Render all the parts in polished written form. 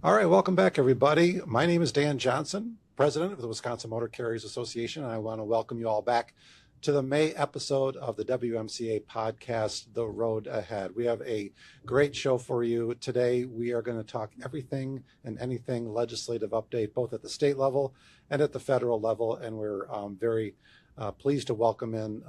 All right, welcome back, everybody. My name is Dan Johnson, president of the Wisconsin Motor Carriers Association, and I want to welcome you all back to the May episode of the WMCA podcast, The Road Ahead. We have a great show for you today. We are going to talk everything and anything legislative update, both at the state level and at the federal level, and we're very pleased to welcome in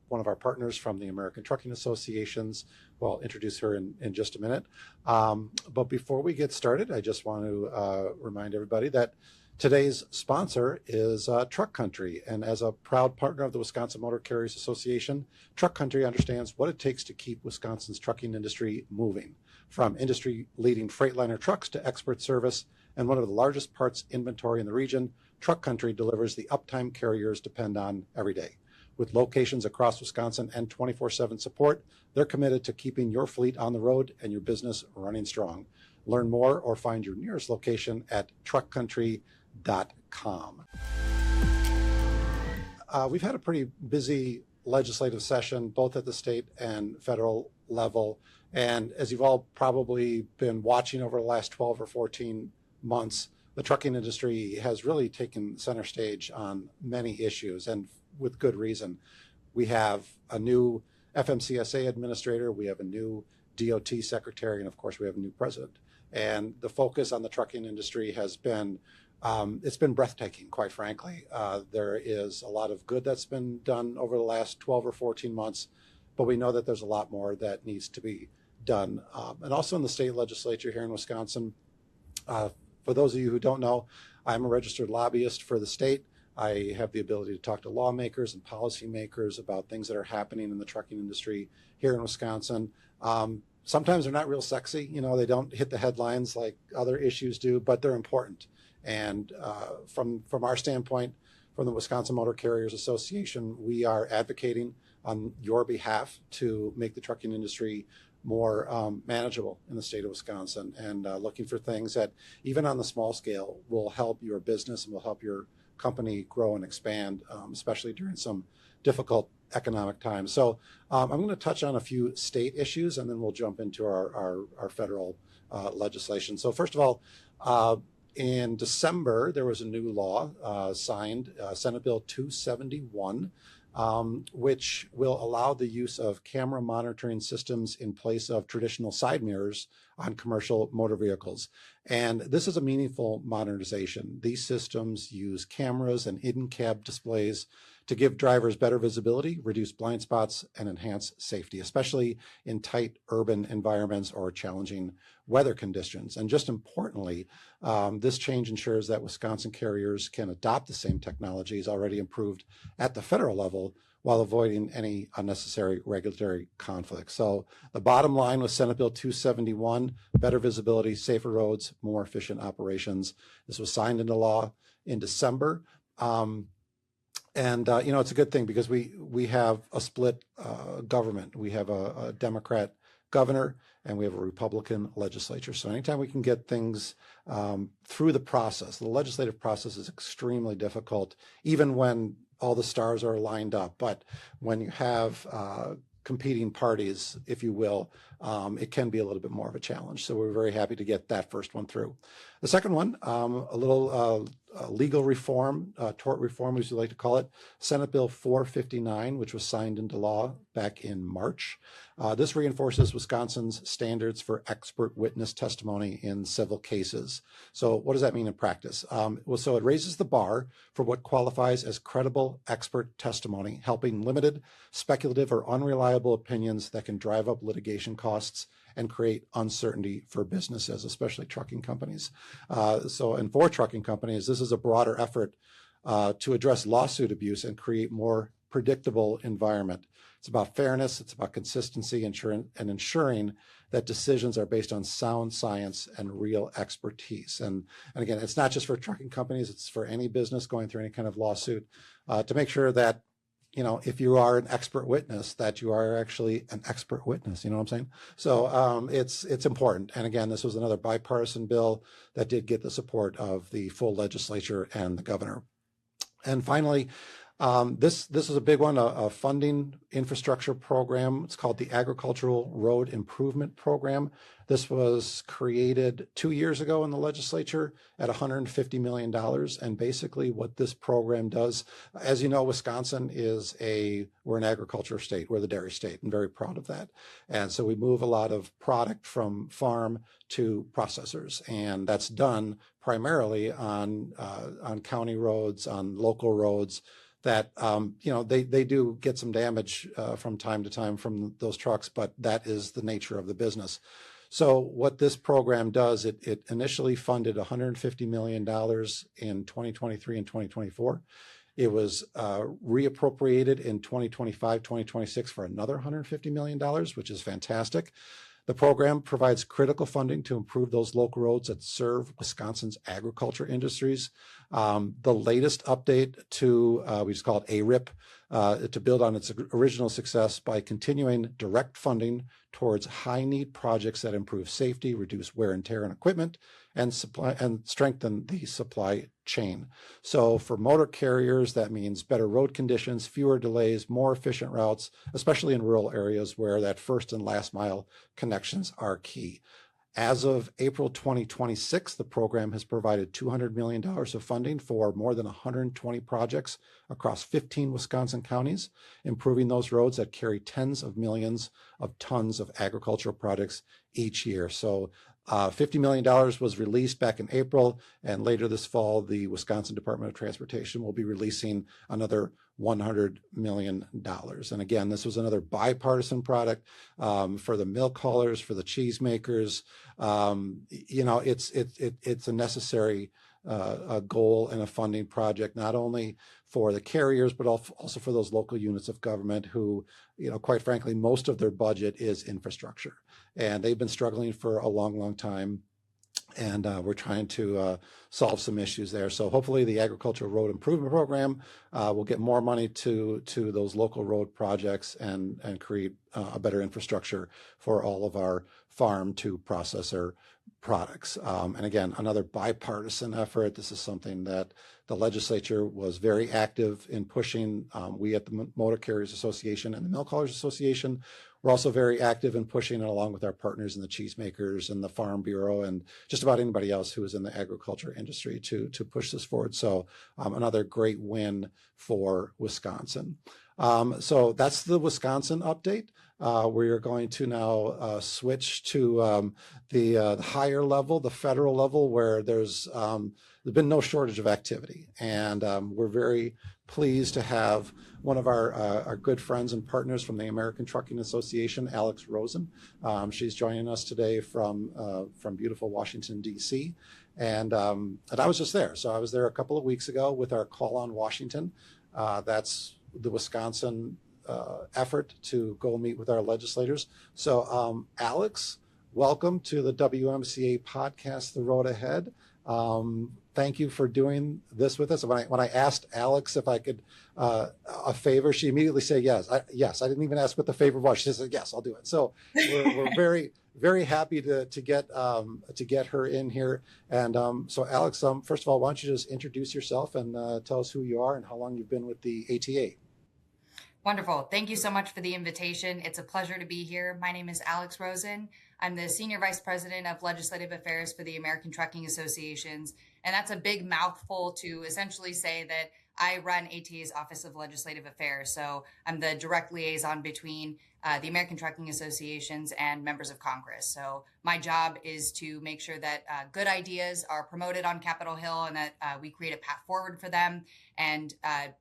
one of our partners from the American Trucking Associations. Well, I'll introduce her in just a minute. But before we get started, I just want to remind everybody that today's sponsor is Truck Country. And as a proud partner of the Wisconsin Motor Carriers Association, Truck Country understands what it takes to keep Wisconsin's trucking industry moving. From industry-leading Freightliner trucks to expert service and one of the largest parts inventory in the region, Truck Country delivers the uptime carriers depend on every day. With locations across Wisconsin and 24/7 support, they're committed to keeping your fleet on the road and your business running strong. Learn more or find your nearest location at truckcountry.com. We've had a pretty busy legislative session, both at the state and federal level. And as you've all probably been watching over the last 12 or 14 months, the trucking industry has really taken center stage on many issues, and with good reason. We have a new FMCSA administrator, we have a new DOT secretary, and of course we have a new president. And the focus on the trucking industry has been, it's been breathtaking, quite frankly. There is a lot of good that's been done over the last 12 or 14 months, but we know that there's a lot more that needs to be done. And also in the state legislature here in Wisconsin, for those of you who don't know, I'm a registered lobbyist for the state. I have the ability to talk to lawmakers and policymakers about things that are happening in the trucking industry here in Wisconsin. Sometimes they're not real sexy, they don't hit the headlines like other issues do, but they're important. And from our standpoint, from the Wisconsin Motor Carriers Association, we are advocating on your behalf to make the trucking industry more manageable in the state of Wisconsin, and looking for things that, even on the small scale, will help your business and will help your company grow and expand, especially during some difficult economic times. So I'm going to touch on a few state issues, and then we'll jump into our federal legislation. So first of all, in December, there was a new law signed, Senate Bill 271, which will allow the use of camera monitoring systems in place of traditional side mirrors on commercial motor vehicles. And this is a meaningful modernization. These systems use cameras and in-cab displays to give drivers better visibility, reduce blind spots, and enhance safety, especially in tight urban environments or challenging weather conditions. And just importantly, this change ensures that Wisconsin carriers can adopt the same technologies already improved at the federal level while avoiding any unnecessary regulatory conflicts. So the bottom line with Senate Bill 271, better visibility, safer roads, more efficient operations. This was signed into law in December. It's a good thing because we have a split government. We have a Democrat governor and we have a Republican legislature. So anytime we can get things through the process, the legislative process is extremely difficult, even when all the stars are lined up. But when you have competing parties, if you will, it can be a little bit more of a challenge. So we're very happy to get that first one through. The second one, a little legal reform, tort reform, as you like to call it, Senate Bill 459, which was signed into law back in March. This reinforces Wisconsin's standards for expert witness testimony in civil cases. So what does that mean in practice? So it raises the bar for what qualifies as credible expert testimony, helping limited, speculative, or unreliable opinions that can drive up litigation costs and create uncertainty for businesses, especially trucking companies. And for trucking companies, this is a broader effort to address lawsuit abuse and create more predictable environment. It's about fairness, it's about consistency, and ensuring that decisions are based on sound science and real expertise. And again, it's not just for trucking companies, it's for any business going through any kind of lawsuit, to make sure that if you are an expert witness, that you are actually an expert witness, you know what I'm saying? So it's important. And again, this was another bipartisan bill that did get the support of the full legislature and the governor. And finally, This is a big one, a funding infrastructure program. It's called the Agricultural Road Improvement Program. This was created 2 years ago in the legislature at $150 million. And basically what this program does, as you know, Wisconsin we're an agriculture state. We're the dairy state, and very proud of that. And so we move a lot of product from farm to processors. And that's done primarily on county roads, on local roads, that they do get some damage from time to time from those trucks, but that is the nature of the business. So what this program does, it initially funded $150 million in 2023 and 2024. It was reappropriated in 2025, 2026 for another $150 million, which is fantastic. The program provides critical funding to improve those local roads that serve Wisconsin's agriculture industries. The latest update to, we just call it ARIP, to build on its original success by continuing direct funding towards high-need projects that improve safety, reduce wear and tear on equipment, and strengthen the supply chain. So for motor carriers, that means better road conditions, fewer delays, more efficient routes, especially in rural areas where that first and last mile connections are key. As of April 2026, the program has provided $200 million of funding for more than 120 projects across 15 Wisconsin counties, improving those roads that carry tens of millions of tons of agricultural products each year. So $50 million was released back in April, and later this fall, the Wisconsin Department of Transportation will be releasing another $100 million. And again, this was another bipartisan product for the milk haulers, for the cheese makers. It's a necessary goal and a funding project, not only for the carriers, but also for those local units of government who, quite frankly, most of their budget is infrastructure. And they've been struggling for a long, long time. And we're trying to solve some issues there. So hopefully the Agricultural Road Improvement Program will get more money to those local road projects and create a better infrastructure for all of our farm to processor products. And again, another bipartisan effort. This is something that the legislature was very active in pushing. We at the Motor Carriers Association and the Milk Haulers Association, we're also very active in pushing it along with our partners in the cheesemakers and the Farm Bureau and just about anybody else who is in the agriculture industry to push this forward. So another great win for Wisconsin. So that's the Wisconsin update. We are going to now switch to the higher level, the federal level, where there's been no shortage of activity. And we're very pleased to have one of our good friends and partners from the American Trucking Association, Alex Rosen. She's joining us today from beautiful Washington, D.C. And I was just there. So I was there a couple of weeks ago with our Call on Washington. That's the Wisconsin effort to go meet with our legislators. So Alex, welcome to the WMCA podcast, The Road Ahead. Thank you for doing this with us. When I asked Alex if I could a favor, she immediately said yes. Yes, I didn't even ask what the favor was. She said yes, I'll do it. So we're very, very happy to get her in here. And so Alex, first of all, why don't you just introduce yourself and tell us who you are and how long you've been with the ATA. Wonderful. Thank you so much for the invitation. It's a pleasure to be here. My name is Alex Rosen. I'm the Senior Vice President of Legislative Affairs for the American Trucking Associations. And that's a big mouthful to essentially say that I run ATA's Office of Legislative Affairs. So I'm the direct liaison between the American Trucking Associations and members of Congress. So my job is to make sure that good ideas are promoted on Capitol Hill and that we create a path forward for them. And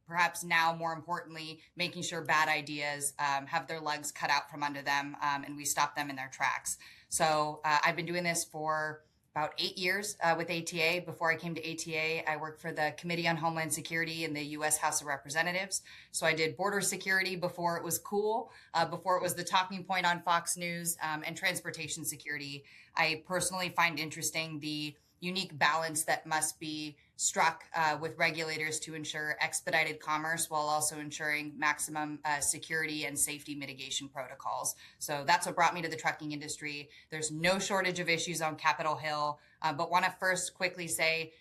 perhaps now, more importantly, making sure bad ideas have their legs cut out from under them and we stop them in their tracks. So I've been doing this for about 8 years with ATA. Before I came to ATA, I worked for the Committee on Homeland Security in the U.S. House of Representatives. So I did border security before it was cool, before it was the talking point on Fox News, and transportation security. I personally find interesting the unique balance that must be struck with regulators to ensure expedited commerce while also ensuring maximum security and safety mitigation protocols. So that's what brought me to the trucking industry. There's no shortage of issues on Capitol Hill, but want to first quickly say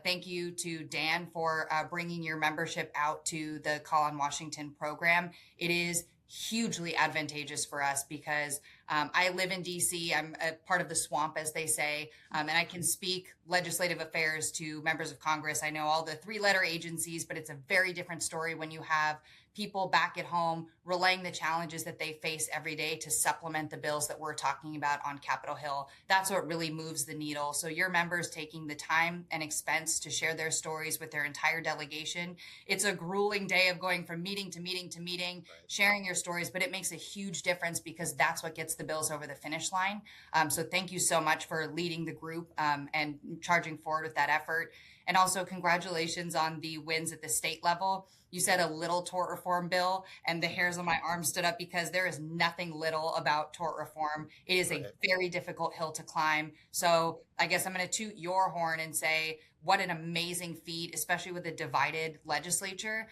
Thank you to Dan for bringing your membership out to the Call on Washington program. It is hugely advantageous for us because I live in DC. I'm a part of the swamp, as they say, and I can speak legislative affairs to members of Congress. I know all the three-letter agencies, but it's a very different story when you have people back at home relaying the challenges that they face every day to supplement the bills that we're talking about on Capitol Hill. That's what really moves the needle. So your members taking the time and expense to share their stories with their entire delegation. It's a grueling day of going from meeting to meeting to meeting, right, sharing your stories, but it makes a huge difference because that's what gets the bills over the finish line. So thank you so much for leading the group and charging forward with that effort. And also congratulations on the wins at the state level. You said a little tort reform bill, and the hairs on my arm stood up because there is nothing little about tort reform. It is a very difficult hill to climb. So I guess I'm going to toot your horn and say what an amazing feat, especially with a divided legislature.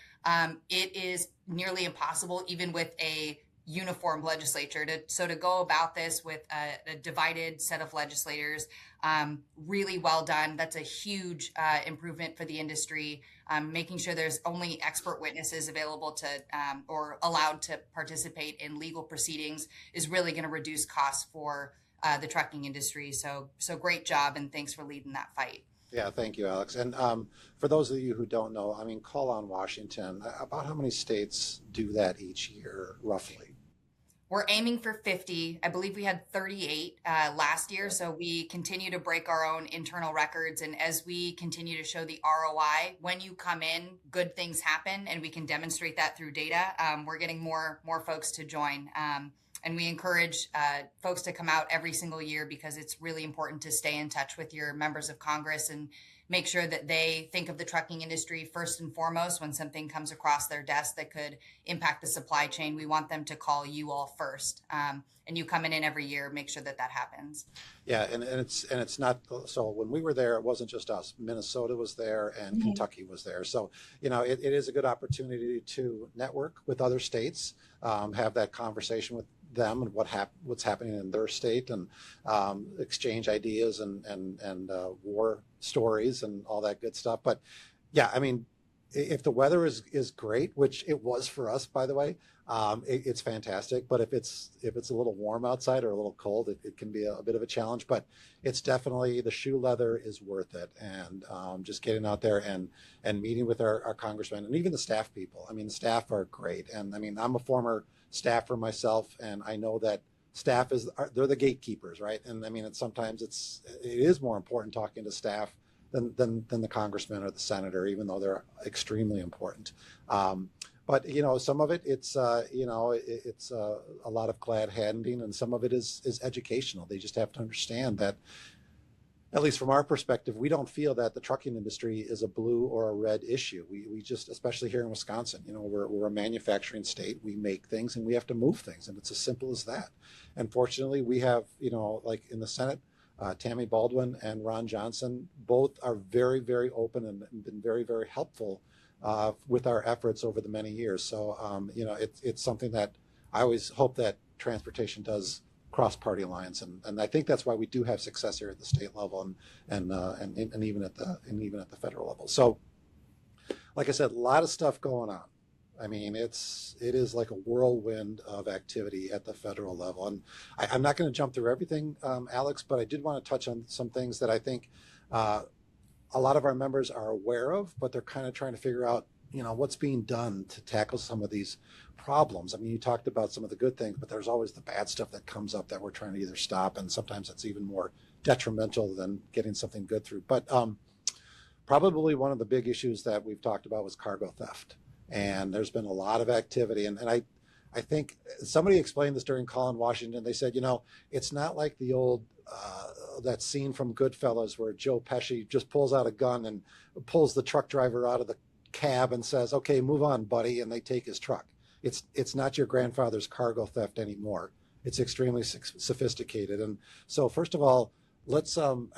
It is nearly impossible, even with a uniform legislature, to go about this with a divided set of legislators. Really well done. That's a huge improvement for the industry. Making sure there's only expert witnesses available to or allowed to participate in legal proceedings is really going to reduce costs for the trucking industry. So great job, and thanks for leading that fight. Yeah, thank you, Alex. And for those of you who don't know, I mean, Call on Washington, about how many states do that each year, roughly? We're aiming for 50. I believe we had 38 last year. So we continue to break our own internal records. And as we continue to show the ROI, when you come in, good things happen, and we can demonstrate that through data. We're getting more folks to join. And we encourage folks to come out every single year because it's really important to stay in touch with your members of Congress and make sure that they think of the trucking industry first and foremost when something comes across their desk that could impact the supply chain. We want them to call you all first. And you coming in every year, make sure that happens. Yeah, and it's not, so when we were there, it wasn't just us. Minnesota was there and Kentucky was there. So, it is a good opportunity to network with other states, have that conversation with them and what's happening in their state, and exchange ideas and war stories and all that good stuff. But yeah, I mean, if the weather is great, which it was for us, by the way, it's fantastic. But if it's a little warm outside or a little cold, it can be a bit of a challenge. But it's definitely, the shoe leather is worth it. And just getting out there and meeting with our congressmen and even the staff people. I mean, the staff are great. And I mean, I'm a former staffer myself, and I know that staff they're the gatekeepers, right? And I mean, sometimes it is more important talking to staff than the congressman or the senator, even though they're extremely important. But some of it's a lot of glad handing, and some of it is educational. They just have to understand that, at least from our perspective, we don't feel that the trucking industry is a blue or a red issue. We just, especially here in Wisconsin, we're a manufacturing state. We make things and we have to move things, and it's as simple as that. And fortunately, we have, like in the Senate, Tammy Baldwin and Ron Johnson, both are very, very open and been very, very helpful with our efforts over the many years. So, it's something that I always hope that transportation does cross-party lines, and I think that's why we do have success here at the state level and even at the federal level. So, like I said, a lot of stuff going on. I mean, it is like a whirlwind of activity at the federal level, and I'm not going to jump through everything, Alex, but I did want to touch on some things that I think a lot of our members are aware of, but they're kind of trying to figure out, what's being done to tackle some of these problems. I mean, you talked about some of the good things, but there's always the bad stuff that comes up that we're trying to either stop, and sometimes it's even more detrimental than getting something good through. But probably one of the big issues that we've talked about was cargo theft. And there's been a lot of activity. And I think somebody explained this during Call on Washington. They said, it's not like the old, that scene from Goodfellas where Joe Pesci just pulls out a gun and pulls the truck driver out of the cab and says, okay, move on, buddy. And they take his truck. It's not your grandfather's cargo theft anymore. It's extremely sophisticated. And so first of all, let's, tell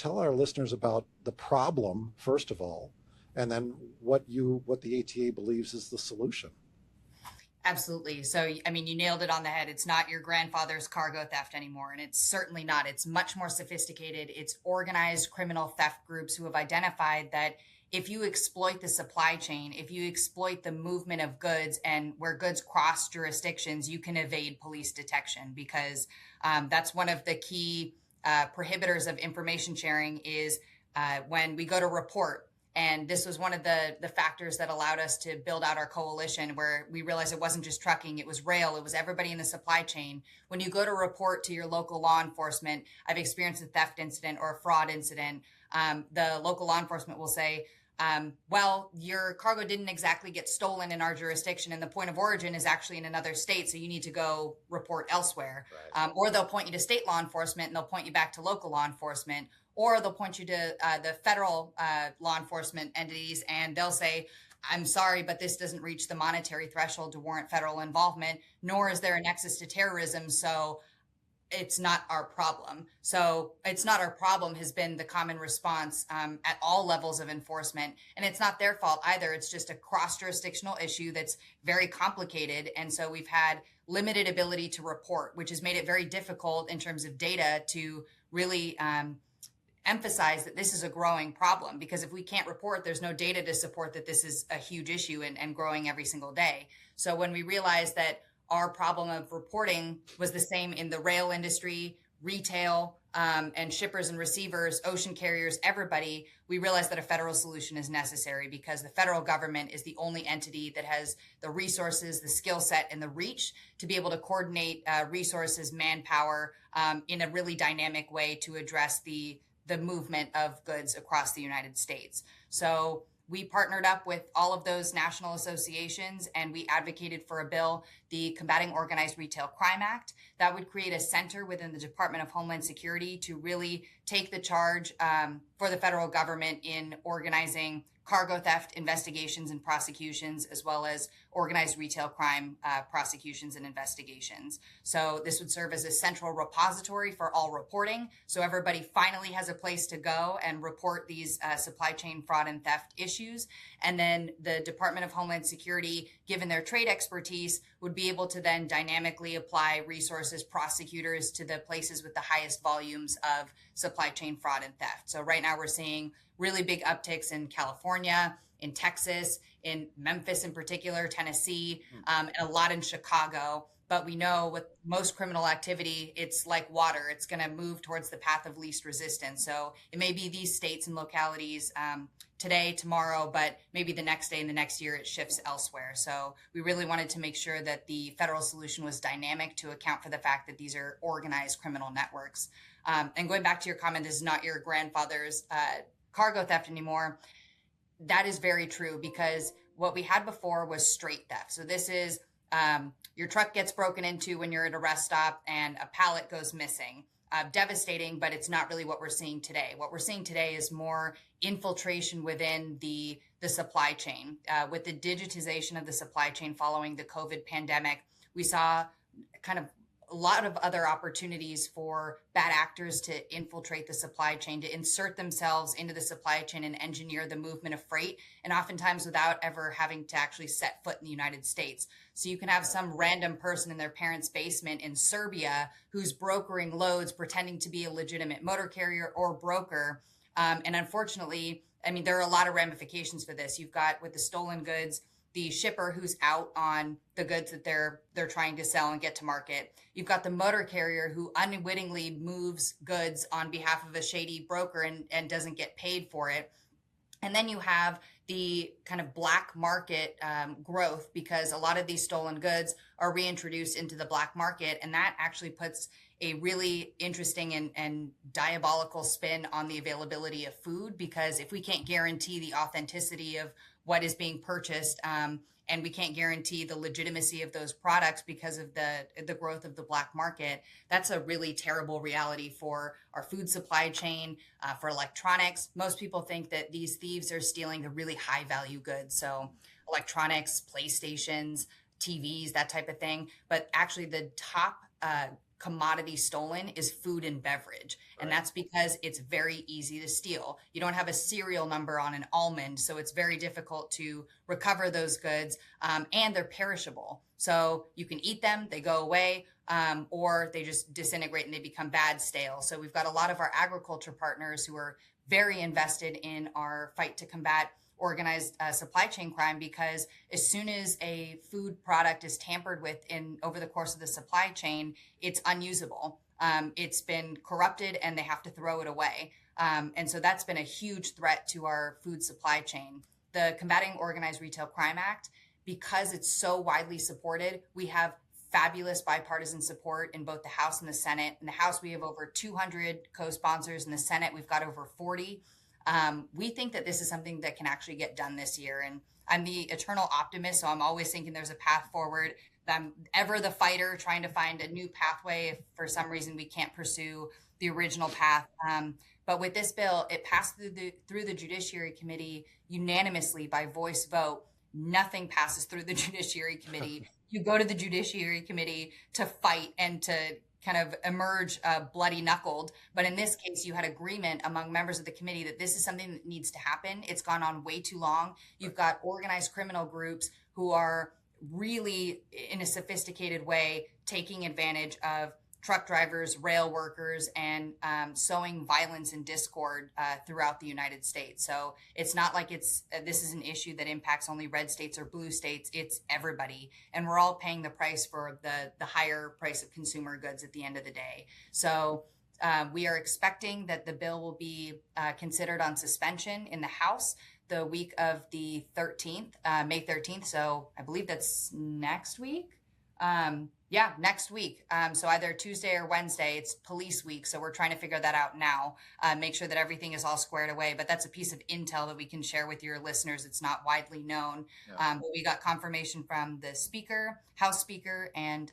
our listeners about the problem, first of all, and then what the ATA believes is the solution. Absolutely. So, I mean, you nailed it on the head. It's not your grandfather's cargo theft anymore. And it's certainly not. It's much more sophisticated. It's organized criminal theft groups who have identified that if you exploit the supply chain, if you exploit the movement of goods and where goods cross jurisdictions, you can evade police detection because that's one of the key prohibitors of information sharing is when we go to report. And this was one of the factors that allowed us to build out our coalition, where we realized it wasn't just trucking, it was rail, it was everybody in the supply chain. When you go to report to your local law enforcement, I've experienced a theft incident or a fraud incident, the local law enforcement will say, well, your cargo didn't exactly get stolen in our jurisdiction and the point of origin is actually in another state, so you need to go report elsewhere. Right. Or they'll point you to state law enforcement and they'll point you back to local law enforcement, or they'll point you to the federal law enforcement entities and they'll say, I'm sorry, but this doesn't reach the monetary threshold to warrant federal involvement, nor is there a nexus to terrorism, so it's not our problem. So it's not our problem has been the common response at all levels of enforcement. And it's not their fault either. It's just a cross-jurisdictional issue that's very complicated. And so we've had limited ability to report, which has made it very difficult in terms of data to really emphasize that this is a growing problem, because if we can't report, there's no data to support that this is a huge issue and growing every single day. So when we realized that our problem of reporting was the same in the rail industry, retail, and shippers and receivers, ocean carriers, everybody, we realized that a federal solution is necessary because the federal government is the only entity that has the resources, the skill set, and the reach to be able to coordinate resources, manpower in a really dynamic way to address the movement of goods across the United States. So we partnered up with all of those national associations and we advocated for a bill, the Combating Organized Retail Crime Act, that would create a center within the Department of Homeland Security to really take the charge for the federal government in organizing cargo theft investigations and prosecutions, as well as organized retail crime prosecutions and investigations. So this would serve as a central repository for all reporting. So everybody finally has a place to go and report these supply chain fraud and theft issues. And then the Department of Homeland Security, given their trade expertise, would be able to then dynamically apply resources, prosecutors to the places with the highest volumes of supply chain fraud and theft. So right now we're seeing really big upticks in California, in Texas, in Memphis in particular, Tennessee, and a lot in Chicago. But we know with most criminal activity, it's like water. It's going to move towards the path of least resistance. So it may be these states and localities today, tomorrow, but maybe the next day and the next year it shifts elsewhere. So we really wanted to make sure that the federal solution was dynamic to account for the fact that these are organized criminal networks. And going back to your comment, this is not your grandfather's cargo theft anymore. That is very true, because what we had before was straight theft. So this is your truck gets broken into when you're at a rest stop and a pallet goes missing. Devastating, but it's not really what we're seeing today. What we're seeing today is more infiltration within the supply chain. With the digitization of the supply chain following the COVID pandemic, we saw kind of a lot of other opportunities for bad actors to infiltrate the supply chain, to insert themselves into the supply chain and engineer the movement of freight, and oftentimes without ever having to actually set foot in the United States. So you can have some random person in their parents' basement in Serbia who's brokering loads, pretending to be a legitimate motor carrier or broker. And unfortunately, I mean, there are a lot of ramifications for this. You've got, with the stolen goods, the shipper who's out on the goods that they're trying to sell and get to market. You've got the motor carrier who unwittingly moves goods on behalf of a shady broker and doesn't get paid for it. And then you have the kind of black market growth, because a lot of these stolen goods are reintroduced into the black market. And that actually puts a really interesting and diabolical spin on the availability of food, because if we can't guarantee the authenticity of what is being purchased, and we can't guarantee the legitimacy of those products because of the growth of the black market, that's a really terrible reality for our food supply chain, for electronics. Most people think that these thieves are stealing the really high value goods. So electronics, PlayStations, TVs, that type of thing. But actually the top commodity stolen is food and beverage. And that's because it's very easy to steal. You don't have a serial number on an almond, so it's very difficult to recover those goods, and they're perishable. So you can eat them, they go away, or they just disintegrate and they become bad, stale. So we've got a lot of our agriculture partners who are very invested in our fight to combat organized supply chain crime, because as soon as a food product is tampered with over the course of the supply chain, it's unusable. It's been corrupted and they have to throw it away. And so that's been a huge threat to our food supply chain. The Combating Organized Retail Crime Act, because it's so widely supported, we have fabulous bipartisan support in both the House and the Senate. In the House, we have over 200 co-sponsors. In the Senate, we've got over 40. We think that this is something that can actually get done this year. And I'm the eternal optimist, so I'm always thinking there's a path forward. I'm ever the fighter trying to find a new pathway if for some reason we can't pursue the original path. But with this bill, it passed through the Judiciary Committee unanimously by voice vote. Nothing passes through the Judiciary Committee. You go to the Judiciary Committee to fight and to kind of emerge bloody knuckled. But in this case, you had agreement among members of the committee that this is something that needs to happen. It's gone on way too long. You've got organized criminal groups who are really, in a sophisticated way, taking advantage of truck drivers, rail workers, and sowing violence and discord throughout the United States. So it's not like this is an issue that impacts only red states or blue states. It's everybody. And we're all paying the price for the higher price of consumer goods at the end of the day. So we are expecting that the bill will be considered on suspension in the House the week of the 13th, May 13th. So I believe that's next week. Next week. So either Tuesday or Wednesday. It's police week. So we're trying to figure that out now, make sure that everything is all squared away. But that's a piece of intel that we can share with your listeners. It's not widely known. But we got confirmation from the Speaker, House Speaker, and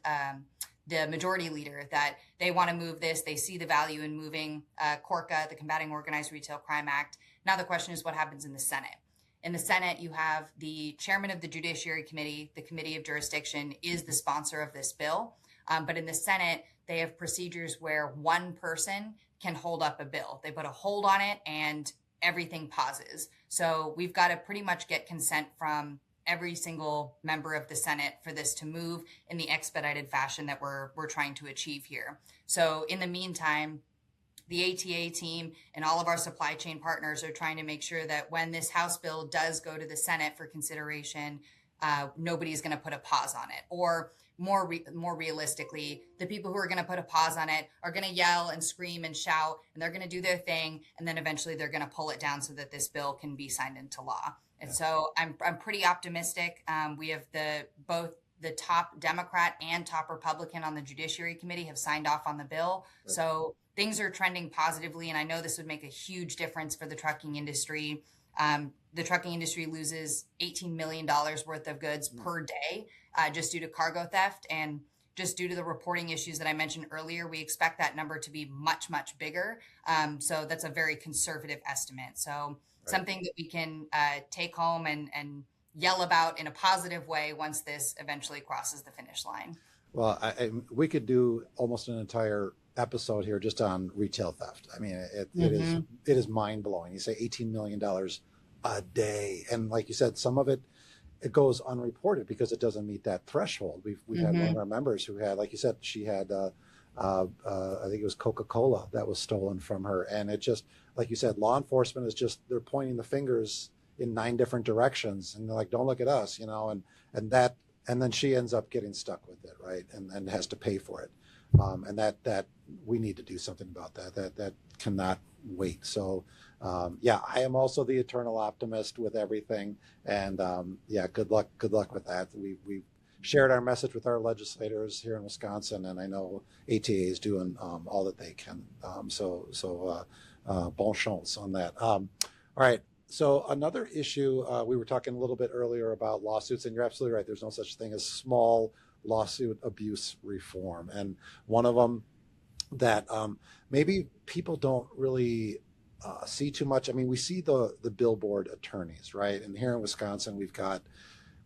the Majority Leader that they want to move this. They see the value in moving CORCA, the Combating Organized Retail Crime Act. Now the question is what happens in the Senate. In the Senate, you have the chairman of the Judiciary Committee, the Committee of Jurisdiction, is the sponsor of this bill. But in the Senate, they have procedures where one person can hold up a bill. They put a hold on it and everything pauses. So we've got to pretty much get consent from every single member of the Senate for this to move in the expedited fashion that we're trying to achieve here. So in the meantime, the ATA team and all of our supply chain partners are trying to make sure that when this House bill does go to the Senate for consideration, nobody's going to put a pause on it. Or more realistically, the people who are going to put a pause on it are going to yell and scream and shout, and they're going to do their thing, and then eventually they're going to pull it down so that this bill can be signed into law. And so I'm pretty optimistic. We have both the top Democrat and top Republican on the Judiciary Committee have signed off on the bill. Right. So things are trending positively, and I know this would make a huge difference for the trucking industry. The trucking industry loses $18 million worth of goods per day just due to cargo theft. And just due to the reporting issues that I mentioned earlier, we expect that number to be much, much bigger. So that's a very conservative estimate. So something that we can take home and yell about in a positive way once this eventually crosses the finish line. Well, we could do almost an entire episode here just on retail theft. I mean, it is mind blowing. You say $18 million a day, and like you said, some of it goes unreported because it doesn't meet that threshold. We've had one of our members who had, like you said, she had I think it was Coca-Cola that was stolen from her, and it just, like you said, law enforcement is just, they're pointing the fingers in 9 different directions, and they're like, don't look at us, and then she ends up getting stuck with it, right, and has to pay for it. And that we need to do something about that cannot wait. So I am also the eternal optimist with everything, and good luck with that. We've shared our message with our legislators here in Wisconsin, and I know ATA is doing all that they can. Bon chance on that. All right. So another issue, we were talking a little bit earlier about lawsuits, and you're absolutely right. There's no such thing as small lawsuit abuse reform. And one of them that maybe people don't really see too much. I mean, we see the billboard attorneys, right? And here in Wisconsin, we've got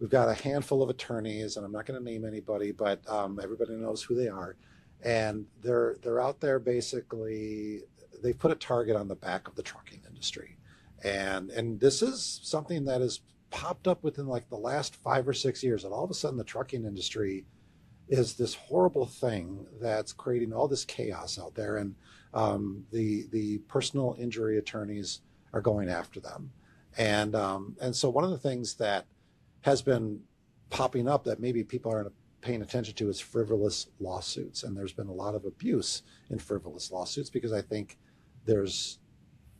we've got a handful of attorneys, and I'm not going to name anybody, but everybody knows who they are, and they're out there basically. They put a target on the back of the trucking industry, and this is something that has popped up within like the last 5 or 6 years, and all of a sudden the trucking industry is this horrible thing that's creating all this chaos out there, and the personal injury attorneys are going after them, and so one of the things that has been popping up that maybe people aren't paying attention to is frivolous lawsuits, and there's been a lot of abuse in frivolous lawsuits because I think there's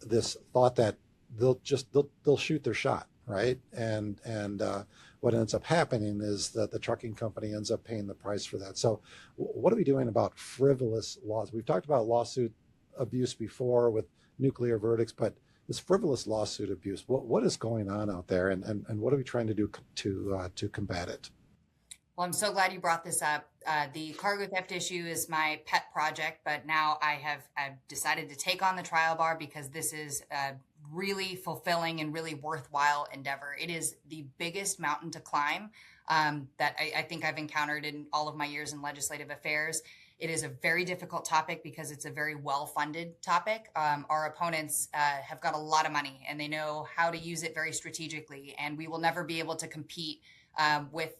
this thought that they'll shoot their shot, right? And what ends up happening is that the trucking company ends up paying the price for that. So what are we doing about frivolous laws? We've talked about lawsuit abuse before with nuclear verdicts, but this frivolous lawsuit abuse, what is going on out there, and what are we trying to do to combat it? Well, I'm so glad you brought this up. The cargo theft issue is my pet project, but now I've decided to take on the trial bar because this is a really fulfilling and really worthwhile endeavor. It is the biggest mountain to climb that I think I've encountered in all of my years in legislative affairs. It is a very difficult topic because it's a very well-funded topic. Our opponents have got a lot of money and they know how to use it very strategically, and we will never be able to compete with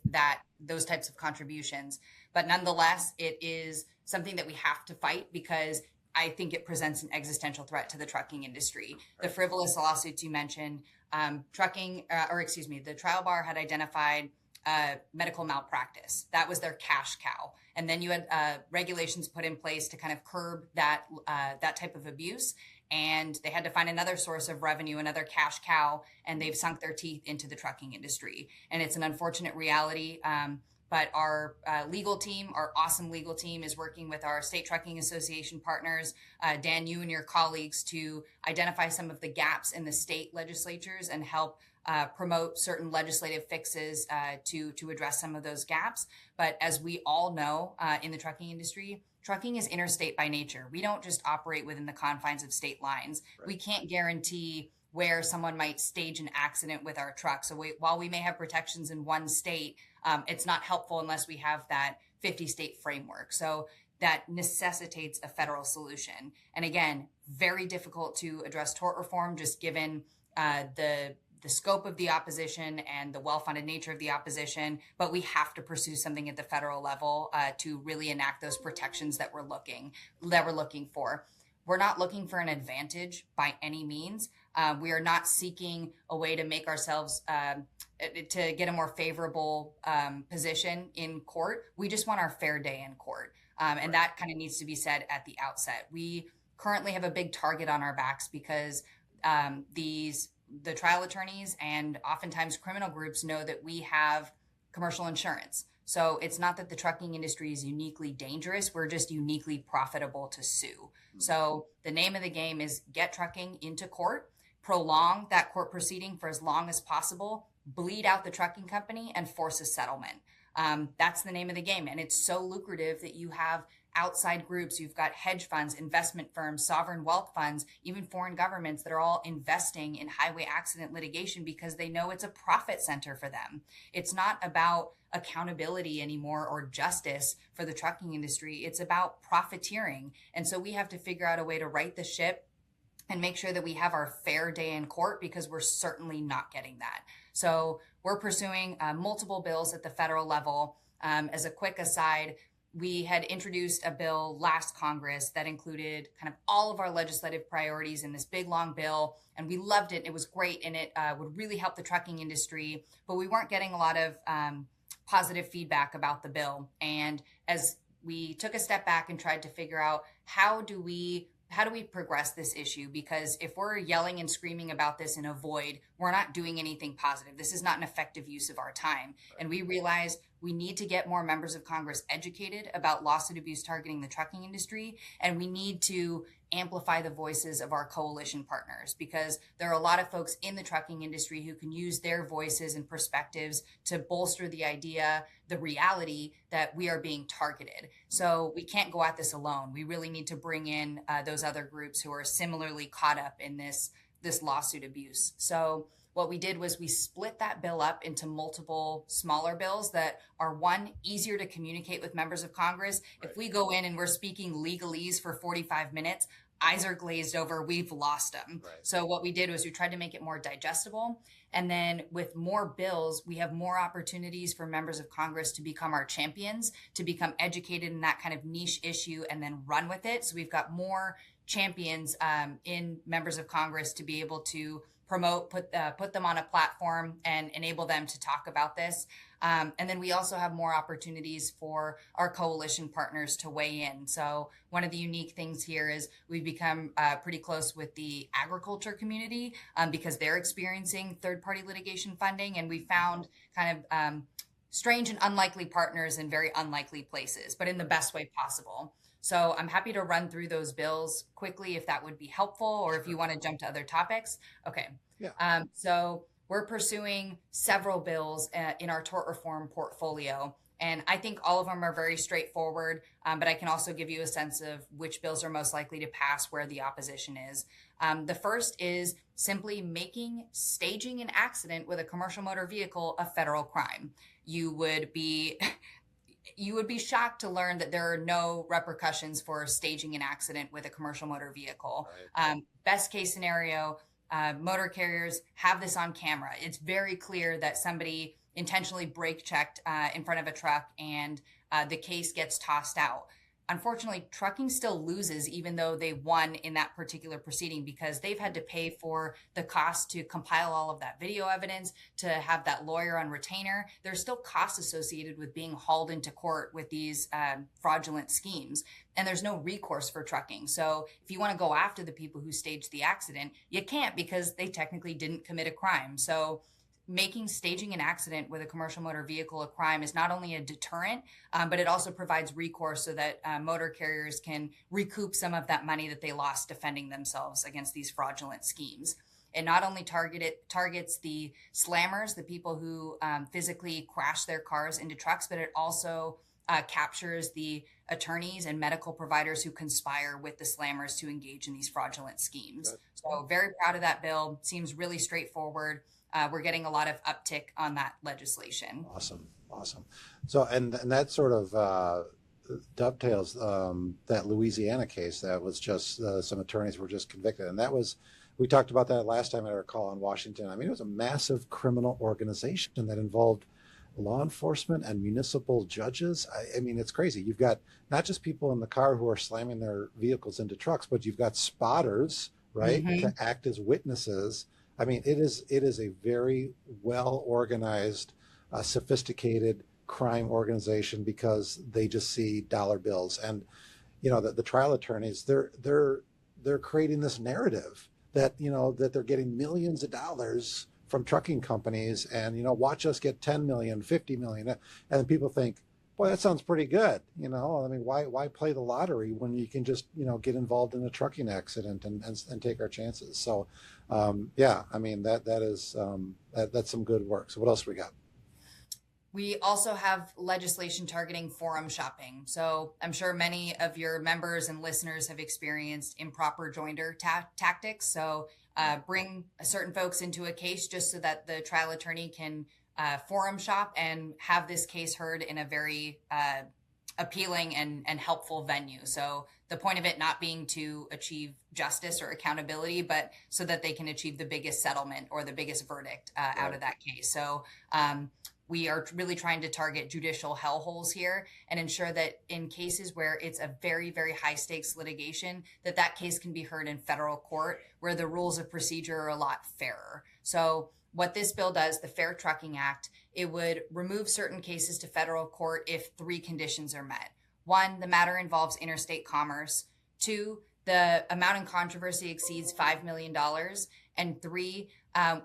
those types of contributions. But nonetheless, it is something that we have to fight because I think it presents an existential threat to the trucking industry. The frivolous lawsuits you mentioned, the trial bar had identified medical malpractice. That was their cash cow. And then you had regulations put in place to kind of curb that type of abuse. And they had to find another source of revenue, another cash cow, and they've sunk their teeth into the trucking industry. And it's an unfortunate reality. But our legal team, our awesome legal team, is working with our state trucking association partners, Dan, you and your colleagues, to identify some of the gaps in the state legislatures and help promote certain legislative fixes to address some of those gaps. But as we all know in the trucking industry, trucking is interstate by nature. We don't just operate within the confines of state lines. Right. We can't guarantee where someone might stage an accident with our truck. So while we may have protections in one state, it's not helpful unless we have that 50-state framework. So that necessitates a federal solution. And again, very difficult to address tort reform, just given the scope of the opposition and the well-funded nature of the opposition, but we have to pursue something at the federal level to really enact those protections that we're looking for. We're not looking for an advantage by any means. We are not seeking a way to make ourselves to get a more favorable position in court. We just want our fair day in court. And that kind of needs to be said at the outset. We currently have a big target on our backs because the trial attorneys and oftentimes criminal groups know that we have commercial insurance. So it's not that the trucking industry is uniquely dangerous. We're just uniquely profitable to sue. Mm-hmm. So the name of the game is get trucking into court, prolong that court proceeding for as long as possible, bleed out the trucking company, and force a settlement. That's the name of the game. And it's so lucrative that you have outside groups. You've got hedge funds, investment firms, sovereign wealth funds, even foreign governments that are all investing in highway accident litigation because they know it's a profit center for them. It's not about accountability anymore or justice for the trucking industry. It's about profiteering. And so we have to figure out a way to right the ship and make sure that we have our fair day in court because we're certainly not getting that. So we're pursuing multiple bills at the federal level. As a quick aside, we had introduced a bill last Congress that included kind of all of our legislative priorities in this big, long bill. And we loved it. It was great. And it would really help the trucking industry. But we weren't getting a lot of positive feedback about the bill. And as we took a step back and tried to figure out how do we progress this issue? Because if we're yelling and screaming about this in a void, we're not doing anything positive. This is not an effective use of our time. And we realized we need to get more members of Congress educated about lawsuit abuse targeting the trucking industry. And we need to amplify the voices of our coalition partners because there are a lot of folks in the trucking industry who can use their voices and perspectives to bolster the idea, the reality that we are being targeted. So we can't go at this alone. We really need to bring in those other groups who are similarly caught up in this lawsuit abuse. So what we did was we split that bill up into multiple smaller bills that are, one, easier to communicate with members of Congress. Right. If we go in and we're speaking legalese for 45 minutes, eyes are glazed over, we've lost them. Right. So what we did was we tried to make it more digestible. And then with more bills, we have more opportunities for members of Congress to become our champions, to become educated in that kind of niche issue and then run with it. So we've got more champions in members of Congress to be able to promote, put them on a platform and enable them to talk about this. And then we also have more opportunities for our coalition partners to weigh in. So one of the unique things here is we've become pretty close with the agriculture community because they're experiencing third-party litigation funding. And we found kind of strange and unlikely partners in very unlikely places, but in the best way possible. So I'm happy to run through those bills quickly if that would be helpful, or if you want to jump to other topics. Okay. Yeah. So we're pursuing several bills in our tort reform portfolio. And I think all of them are very straightforward, but I can also give you a sense of which bills are most likely to pass where the opposition is. The first is simply making staging an accident with a commercial motor vehicle a federal crime. You would be shocked to learn that there are no repercussions for staging an accident with a commercial motor vehicle. Right. Best case scenario, motor carriers have this on camera. It's very clear that somebody intentionally brake checked in front of a truck and the case gets tossed out. Unfortunately, trucking still loses even though they won in that particular proceeding because they've had to pay for the cost to compile all of that video evidence, to have that lawyer on retainer. There's still costs associated with being hauled into court with these fraudulent schemes. And there's no recourse for trucking. So if you want to go after the people who staged the accident, you can't because they technically didn't commit a crime. So making staging an accident with a commercial motor vehicle a crime is not only a deterrent, but it also provides recourse so that motor carriers can recoup some of that money that they lost defending themselves against these fraudulent schemes. It not only targets the slammers, the people who physically crash their cars into trucks, but it also captures the attorneys and medical providers who conspire with the slammers to engage in these fraudulent schemes. So very proud of that bill. Seems really straightforward. We're getting a lot of uptick on that legislation. Awesome. So, and that sort of dovetails that Louisiana case that was just some attorneys were just convicted. And that was, we talked about that last time at our call in Washington. I mean, it was a massive criminal organization that involved law enforcement and municipal judges. I mean, it's crazy. You've got not just people in the car who are slamming their vehicles into trucks, but you've got spotters, right, to act as witnesses. I mean, it is a very well organized, sophisticated crime organization because they just see dollar bills. And you know, the trial attorneys, they're creating this narrative that, you know, that they're getting millions of dollars from trucking companies, and you know, watch us get 10 million, 50 million, and people think, boy, that sounds pretty good. You know, I mean, why play the lottery when you can just, you know, get involved in a trucking accident and take our chances? So, yeah, I mean, that's some good work. So what else we got? We also have legislation targeting forum shopping. So I'm sure many of your members and listeners have experienced improper joinder tactics. So bring certain folks into a case just so that the trial attorney can forum shop and have this case heard in a very appealing and helpful venue. So the point of it not being to achieve justice or accountability, but so that they can achieve the biggest settlement or the biggest verdict out of that case. So we are really trying to target judicial hellholes here and ensure that in cases where it's a very, very high stakes litigation, that case can be heard in federal court where the rules of procedure are a lot fairer. So what this bill does, the Fair Trucking Act, it would remove certain cases to federal court if 3 conditions are met. 1, the matter involves interstate commerce. 2, the amount in controversy exceeds $5 million. And 3,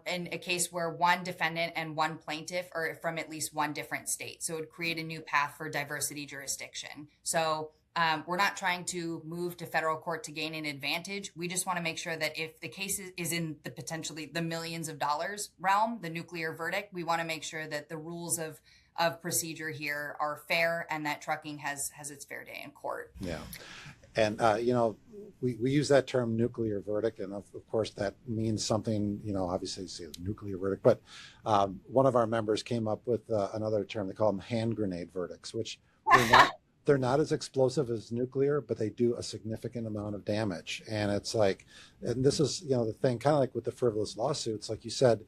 in a case where 1 defendant and 1 plaintiff are from at least 1 different state. So it would create a new path for diversity jurisdiction. So we're not trying to move to federal court to gain an advantage. We just want to make sure that if the case is in the potentially the millions of dollars realm, the nuclear verdict, we want to make sure that the rules of procedure here are fair and that trucking has its fair day in court. Yeah. And, we use that term nuclear verdict, and of course that means something, obviously it's a nuclear verdict, but one of our members came up with another term. They call them hand grenade verdicts, which they're not as explosive as nuclear, but they do a significant amount of damage. And it's like, and this is, the thing, kind of like with the frivolous lawsuits, like you said,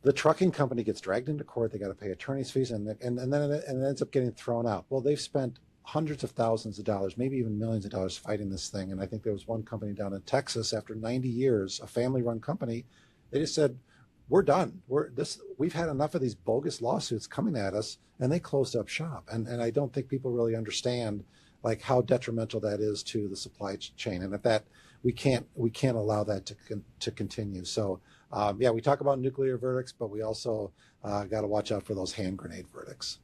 the trucking company gets dragged into court, they got to pay attorney's fees, and then it ends up getting thrown out. Well, they've spent hundreds of thousands of dollars, maybe even millions of dollars fighting this thing. And I think there was one company down in Texas, after 90 years, a family-run company, they just said, we're done. We've had enough of these bogus lawsuits coming at us, and they closed up shop. And I don't think people really understand like how detrimental that is to the supply chain, and that we can't allow that to continue. So we talk about nuclear verdicts, but we also got to watch out for those hand grenade verdicts.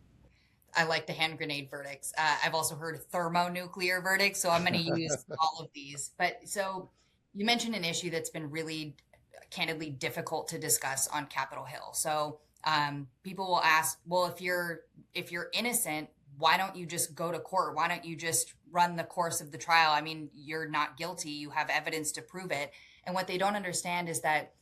I like the hand grenade verdicts. I've also heard thermonuclear verdicts, so I'm going to use all of these. But so you mentioned an issue that's been really candidly difficult to discuss on Capitol Hill. So people will ask, well, if you're innocent, why don't you just go to court? Why don't you just run the course of the trial? I mean, you're not guilty. You have evidence to prove it. And what they don't understand is that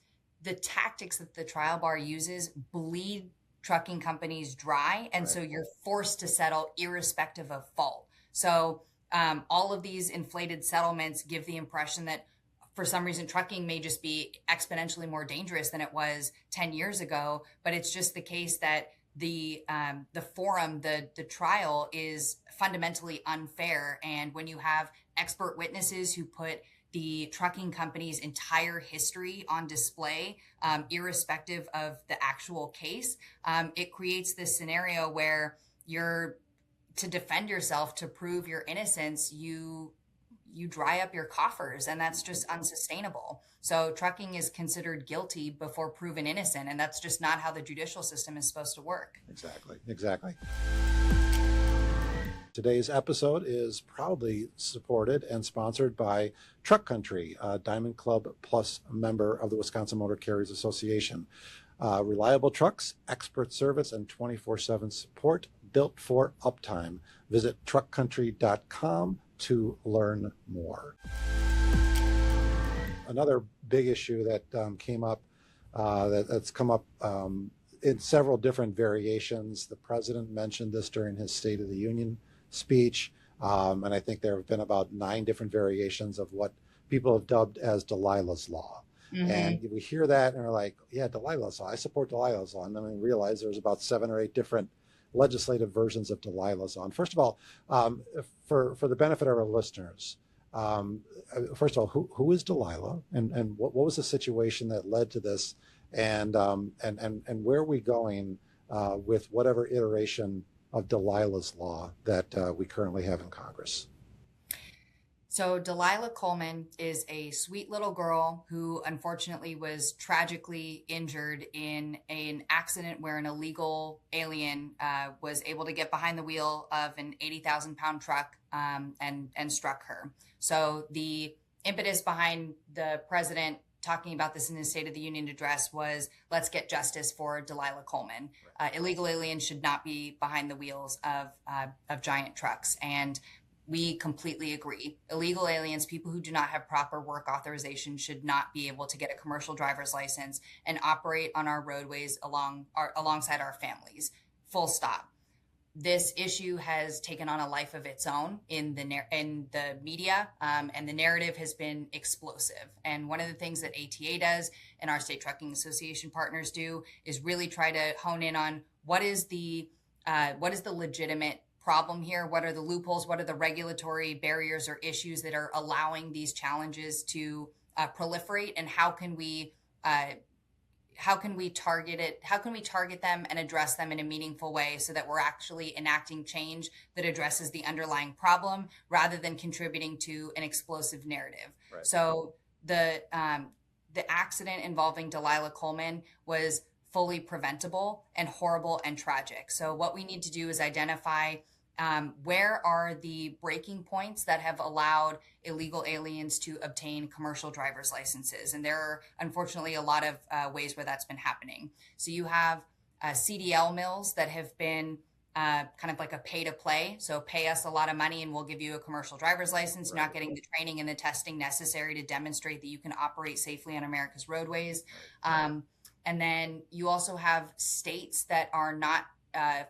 the tactics that the trial bar uses bleed trucking companies dry. And so you're forced to settle irrespective of fault. So all of these inflated settlements give the impression that for some reason trucking may just be exponentially more dangerous than it was 10 years ago. But it's just the case that the forum, the trial is fundamentally unfair. And when you have expert witnesses who put the trucking company's entire history on display, irrespective of the actual case, it creates this scenario where to defend yourself, to prove your innocence, you dry up your coffers, and that's just unsustainable. So trucking is considered guilty before proven innocent, and that's just not how the judicial system is supposed to work. Exactly. Today's episode is proudly supported and sponsored by Truck Country, a Diamond Club Plus member of the Wisconsin Motor Carriers Association. Reliable trucks, expert service, and 24/7 support built for uptime. Visit truckcountry.com to learn more. Another big issue that came up, that's come up in several different variations. The president mentioned this during his State of the Union speech, and I think there have been about 9 different variations of what people have dubbed as Delilah's Law. Mm-hmm. And we hear that and we're like, yeah, Delilah's Law, I support Delilah's Law. And then we realize there's about 7 or 8 different legislative versions of Delilah's Law. And first of all, for the benefit of our listeners, first of all, who is Delilah, and what was the situation that led to this, and where are we going with whatever iteration of Delilah's Law that we currently have in Congress? So Delilah Coleman is a sweet little girl who unfortunately was tragically injured in an accident where an illegal alien was able to get behind the wheel of an 80,000-pound truck and struck her. So the impetus behind the president talking about this in his State of the Union address was, let's get justice for Delilah Coleman. Illegal aliens should not be behind the wheels of giant trucks. And we completely agree. Illegal aliens, people who do not have proper work authorization, should not be able to get a commercial driver's license and operate on our roadways alongside our families. Full stop. This issue has taken on a life of its own in the media, and the narrative has been explosive. And one of the things that ATA does and our state trucking association partners do is really try to hone in on what is the legitimate problem here. What are the loopholes? What are the regulatory barriers or issues that are allowing these challenges to proliferate? And how can we target it? How can we target them and address them in a meaningful way so that we're actually enacting change that addresses the underlying problem rather than contributing to an explosive narrative? Right. So the accident involving Delilah Coleman was fully preventable and horrible and tragic. So what we need to do is identify where are the breaking points that have allowed illegal aliens to obtain commercial driver's licenses. And there are, unfortunately, a lot of ways where that's been happening. So you have CDL mills that have been kind of like a pay to play. So pay us a lot of money and we'll give you a commercial driver's license. You're not getting the training and the testing necessary to demonstrate that you can operate safely on America's roadways. And then you also have states that are not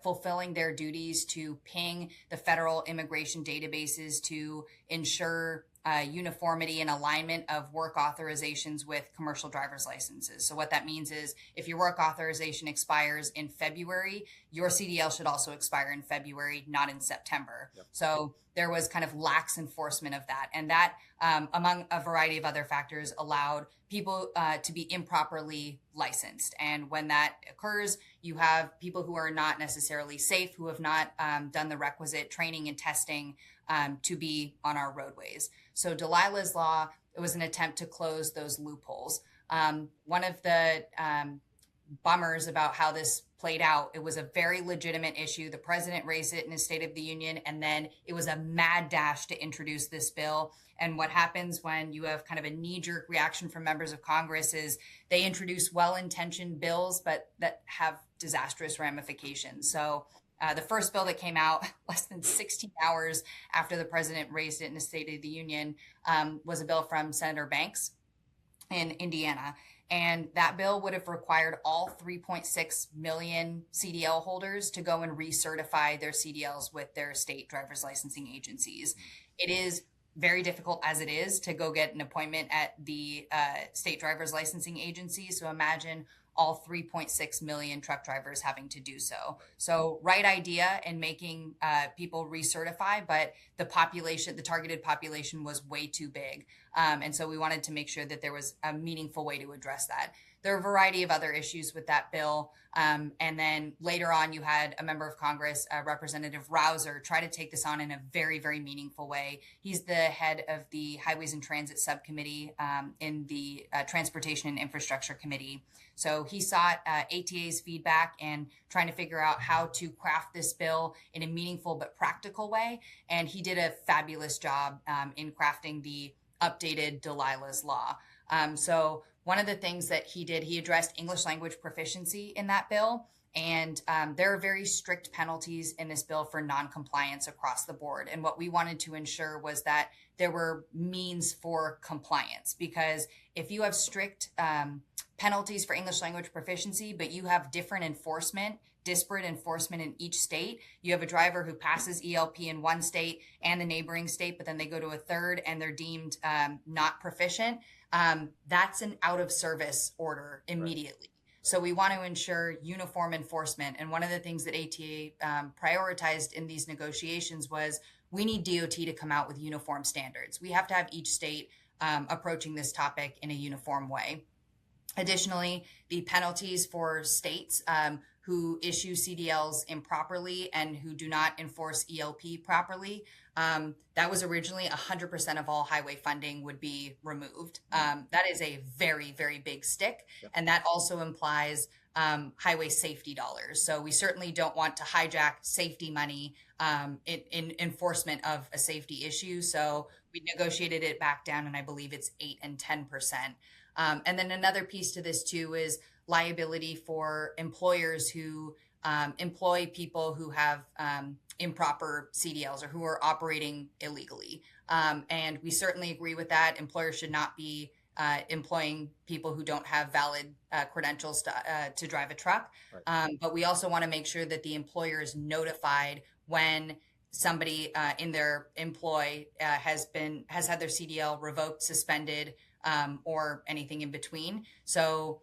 fulfilling their duties to ping the federal immigration databases to ensure uniformity and alignment of work authorizations with commercial driver's licenses. So what that means is if your work authorization expires in February, your CDL should also expire in February, not in September. Yep. So there was kind of lax enforcement of that. And that, among a variety of other factors, allowed people to be improperly licensed. And when that occurs, you have people who are not necessarily safe, who have not done the requisite training and testing to be on our roadways. So Delilah's Law, it was an attempt to close those loopholes. One of the bummers about how this played out, it was a very legitimate issue. The president raised it in his State of the Union, and then it was a mad dash to introduce this bill. And what happens when you have kind of a knee-jerk reaction from members of Congress is they introduce well-intentioned bills, but that have disastrous ramifications. So the first bill that came out less than 16 hours after the president raised it in the State of the Union was a bill from Senator Banks in Indiana. And that bill would have required all 3.6 million CDL holders to go and recertify their CDLs with their state driver's licensing agencies. It is very difficult as it is to go get an appointment at the state driver's licensing agency. So imagine all 3.6 million truck drivers having to do so. So right idea in making people recertify, but the population, the targeted population was way too big. And so we wanted to make sure that there was a meaningful way to address that. There are a variety of other issues with that bill. And then later on, you had a member of Congress, Representative Rouser, try to take this on in a very, very meaningful way. He's the head of the Highways and Transit Subcommittee in the Transportation and Infrastructure Committee. So he sought ATA's feedback and trying to figure out how to craft this bill in a meaningful but practical way. And he did a fabulous job in crafting the updated Delilah's Law. So one of the things that he did, he addressed English language proficiency in that bill. And there are very strict penalties in this bill for noncompliance across the board. And what we wanted to ensure was that there were means for compliance, because if you have strict penalties for English language proficiency, but you have different enforcement, disparate enforcement in each state. You have a driver who passes ELP in one state and the neighboring state, but then they go to a third and they're deemed not proficient. That's an out of service order immediately. Right. So we want to ensure uniform enforcement. And one of the things that ATA prioritized in these negotiations was we need DOT to come out with uniform standards. We have to have each state approaching this topic in a uniform way. Additionally, the penalties for states who issue CDLs improperly and who do not enforce ELP properly, that was originally 100% of all highway funding would be removed. That is a very, very big stick. Yep. And that also implies highway safety dollars. So we certainly don't want to hijack safety money in enforcement of a safety issue. So we negotiated it back down, and I believe it's 8 and 10%. And then another piece to this too is liability for employers who employ people who have improper CDLs or who are operating illegally. And we certainly agree with that. Employers should not be employing people who don't have valid credentials to drive a truck. Right. But we also want to make sure that the employer is notified when somebody in their employ has had their CDL revoked, suspended, or anything in between. So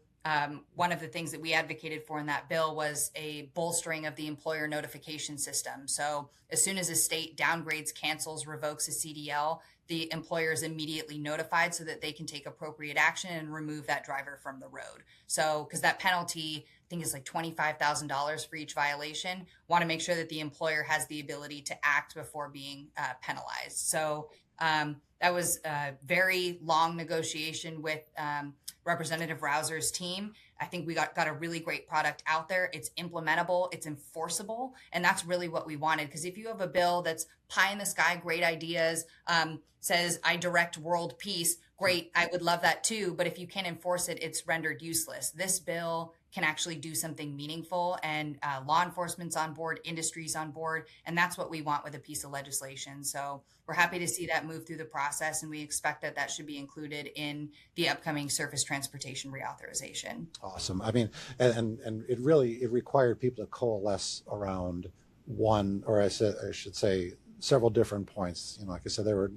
one of the things that we advocated for in that bill was a bolstering of the employer notification system. So as soon as a state downgrades, cancels, revokes a CDL, the employer is immediately notified so that they can take appropriate action and remove that driver from the road. So because that penalty, I think, is like $25,000 for each violation, want to make sure that the employer has the ability to act before being penalized. So that was a very long negotiation with Representative Rouser's team. I think we got a really great product out there. It's implementable, it's enforceable, and that's really what we wanted. Because if you have a bill that's pie in the sky, great ideas, says I direct world peace, great, I would love that too. But if you can't enforce it, it's rendered useless. This bill can actually do something meaningful, and law enforcement's on board, industry's on board, and that's what we want with a piece of legislation. So we're happy to see that move through the process, and we expect that that should be included in the upcoming surface transportation reauthorization. Awesome. I mean, and it really, it required people to coalesce around one, or I should say several different points. You know, like I said, there were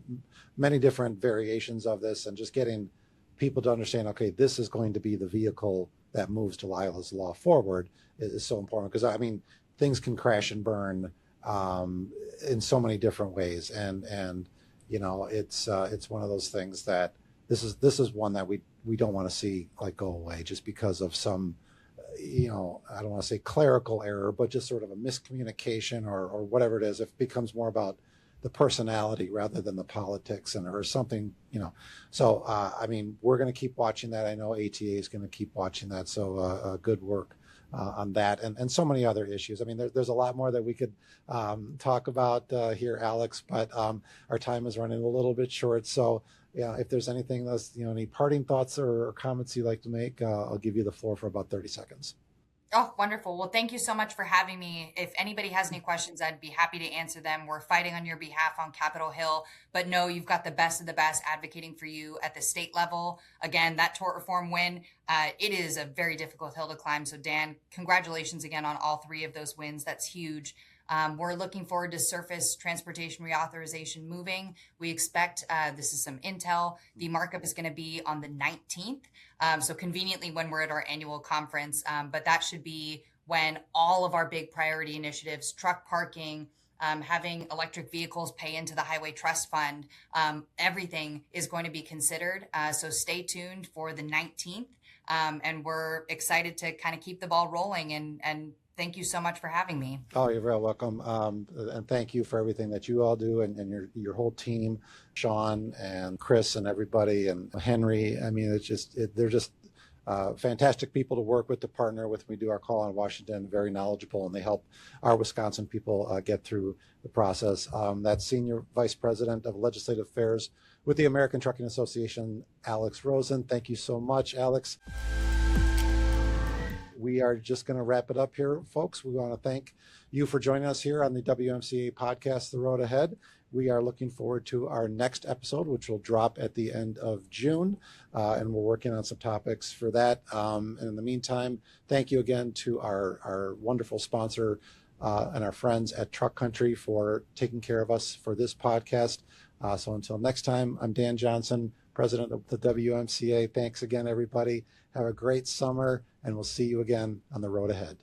many different variations of this, and just getting people to understand, okay, this is going to be the vehicle that moves Delilah's Law forward is so important. Because I mean, things can crash and burn in so many different ways, and you know, it's one of those things that this is one that we don't want to see like go away just because of some, you know, I don't want to say clerical error, but just sort of a miscommunication or whatever it is. If it becomes more about the personality rather than the politics or something, you know. So, I mean, we're going to keep watching that. I know ATA is going to keep watching that. So good work on that and so many other issues. I mean, there's a lot more that we could talk about here, Alex, but our time is running a little bit short. So, yeah, if there's anything that's, you know, any parting thoughts or comments you'd like to make, I'll give you the floor for about 30 seconds. Oh, wonderful. Well, thank you so much for having me. If anybody has any questions, I'd be happy to answer them. We're fighting on your behalf on Capitol Hill, but no, you've got the best of the best advocating for you at the state level. Again, that tort reform win, it is a very difficult hill to climb. So Dan, congratulations again on all three of those wins. That's huge. We're looking forward to surface transportation reauthorization moving. We expect, this is some intel, the markup is going to be on the 19th. So conveniently when we're at our annual conference, but that should be when all of our big priority initiatives, truck parking, having electric vehicles pay into the Highway Trust Fund, everything is going to be considered. So stay tuned for the 19th. And we're excited to kind of keep the ball rolling and thank you so much for having me. Oh, you're very welcome. And thank you for everything that you all do and your whole team, Sean and Chris and everybody and Henry. I mean, they're just fantastic people to work with, to partner with. We do our call on Washington, very knowledgeable, and they help our Wisconsin people get through the process. That's Senior Vice President of Legislative Affairs with the American Trucking Association, Alex Rosen. Thank you so much, Alex. We are just going to wrap it up here, folks. We want to thank you for joining us here on the WMCA podcast, The Road Ahead. We are looking forward to our next episode, which will drop at the end of June, and we're working on some topics for that. And in the meantime, thank you again to our wonderful sponsor and our friends at Truck Country for taking care of us for this podcast. So until next time, I'm Dan Johnson, President of the WMCA. Thanks again, everybody. Have a great summer, and we'll see you again on the road ahead.